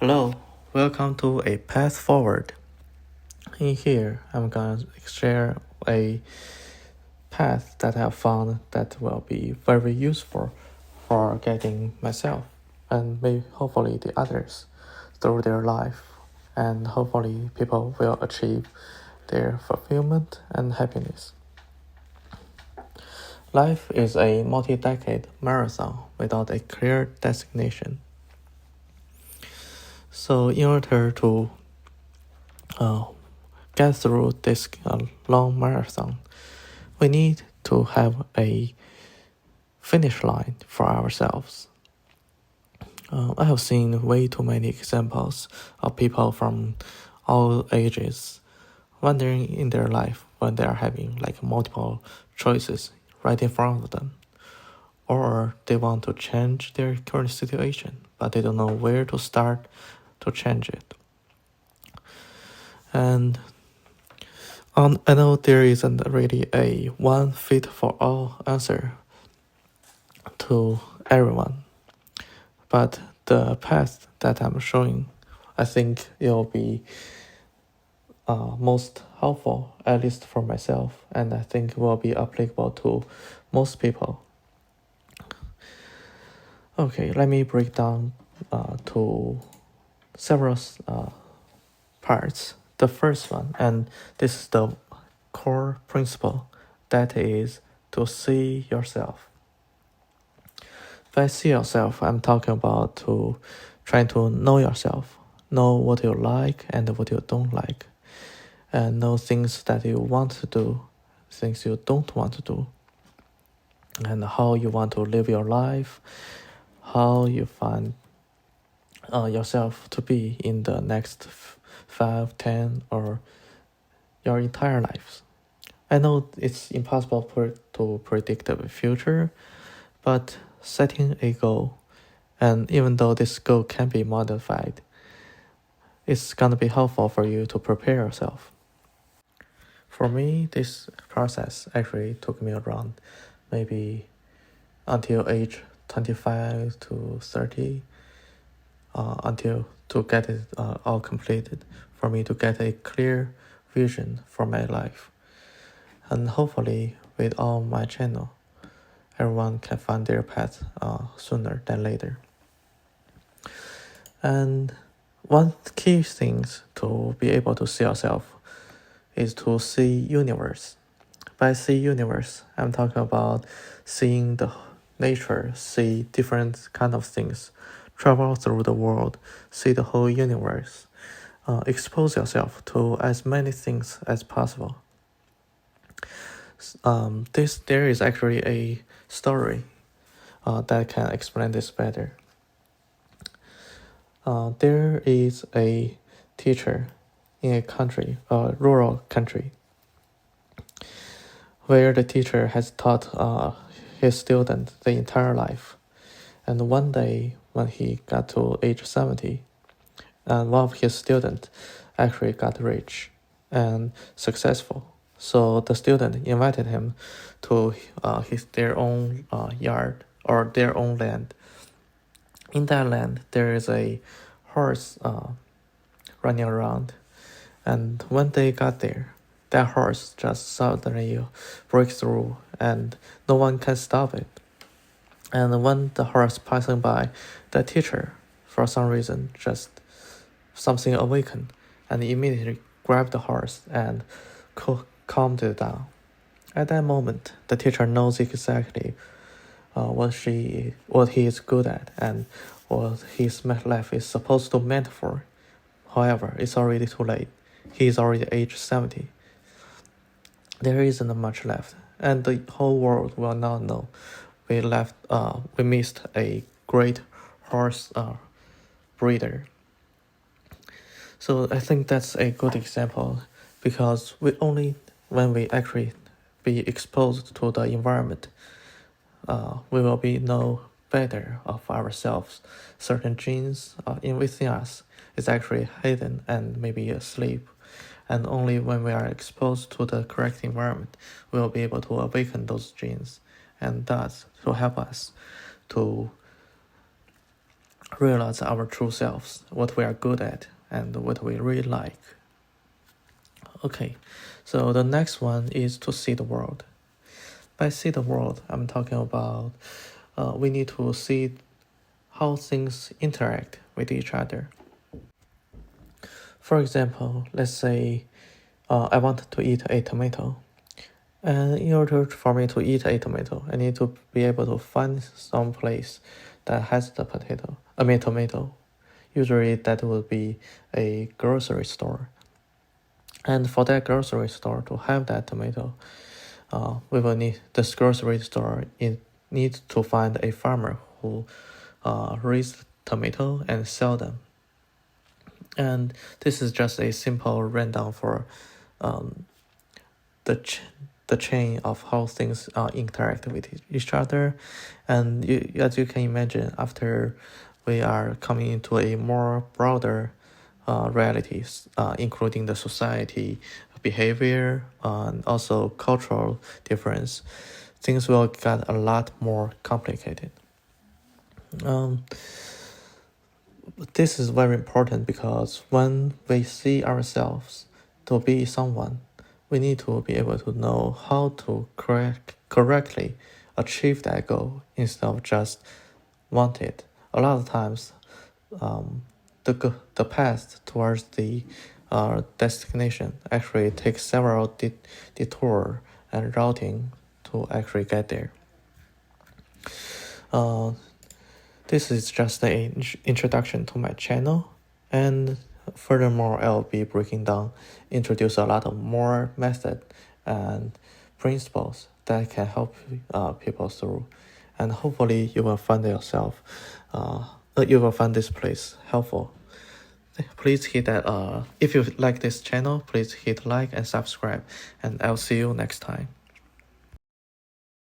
Hello, welcome to A Path Forward. In here, I'm gonna share a path that I found that will be very useful for getting myself and maybe hopefully the others through their life, and hopefully people will achieve their fulfillment and happiness. Life is a multi-decade marathon without a clear destination. So in order to get through this long marathon, we need to have a finish line for ourselves. I have seen way too many examples of people from all ages wondering in their life when they are having like multiple choices right in front of them, or they want to change their current situation, but they don't know where to start to change it. And I know there isn't really a one fit for all answer to everyone, but the path that I'm showing, I think it will be most helpful, at least for myself, and I think will be applicable to most people. Okay, let me break down to several parts. The first one, and this is the core principle, that is to see yourself. By see yourself, I'm talking about to trying to know yourself, know what you like and what you don't like, and know things that you want to do, things you don't want to do, and how you want to live your life, how you find yourself to be in the next 5, 10, or your entire life. I know it's impossible to predict the future, but setting a goal, and even though this goal can be modified, it's gonna be helpful for you to prepare yourself. For me, this process actually took me around maybe until age 25 to 30, until to get it all completed, for me to get a clear vision for my life. And hopefully with all my channel, everyone can find their path sooner than later. And one key thing to be able to see yourself is to see universe. By see universe, I'm talking about seeing the nature, see different kind of things, travel through the world, see the whole universe, expose yourself to as many things as possible. There is actually a story that can explain this better. There is a teacher in a country, a rural country, where the teacher has taught his student the entire life. And one day, when he got to age 70, and one of his students actually got rich and successful. So the student invited him to their own yard or their own land. In that land, there is a horse running around. And when they got there, that horse just suddenly breaks through and no one can stop it. And when the horse passing by, the teacher, for some reason, just something awakened and immediately grabbed the horse and calmed it down. At that moment, the teacher knows exactly what he is good at and what his life is supposed to meant for. However, it's already too late. He is already age 70. There isn't much left, and the whole world will not know we missed a great horse breeder. So I think that's a good example, because when we actually be exposed to the environment, we will be know better of ourselves. Certain genes within us is actually hidden and maybe asleep. And only when we are exposed to the correct environment, we will be able to awaken those genes, and thus to help us to realize our true selves, what we are good at, and what we really like. Okay, so the next one is to see the world. By see the world, I'm talking about we need to see how things interact with each other. For example, let's say I want to eat a tomato. And in order for me to eat a tomato, I need to be able to find some place that has the tomato. Usually that would be a grocery store. And for that grocery store to have that tomato, we will need this grocery store needs to find a farmer who raise tomato and sell them. And this is just a simple rundown for the chain of how things interact with each other. And as you can imagine, after we are coming into a more broader realities, including the society, behavior, and also cultural difference, things will get a lot more complicated. This is very important because when we see ourselves to be someone, we need to be able to know how to correctly achieve that goal instead of just want it. A lot of times, the path towards the destination actually takes several detour and routing to actually get there. This is just an introduction to my channel, and furthermore, I'll be introduce a lot of more method and principles that can help people through, and hopefully you will find this place helpful. Please hit that. If you like this channel, please hit like and subscribe, and I'll see you next time.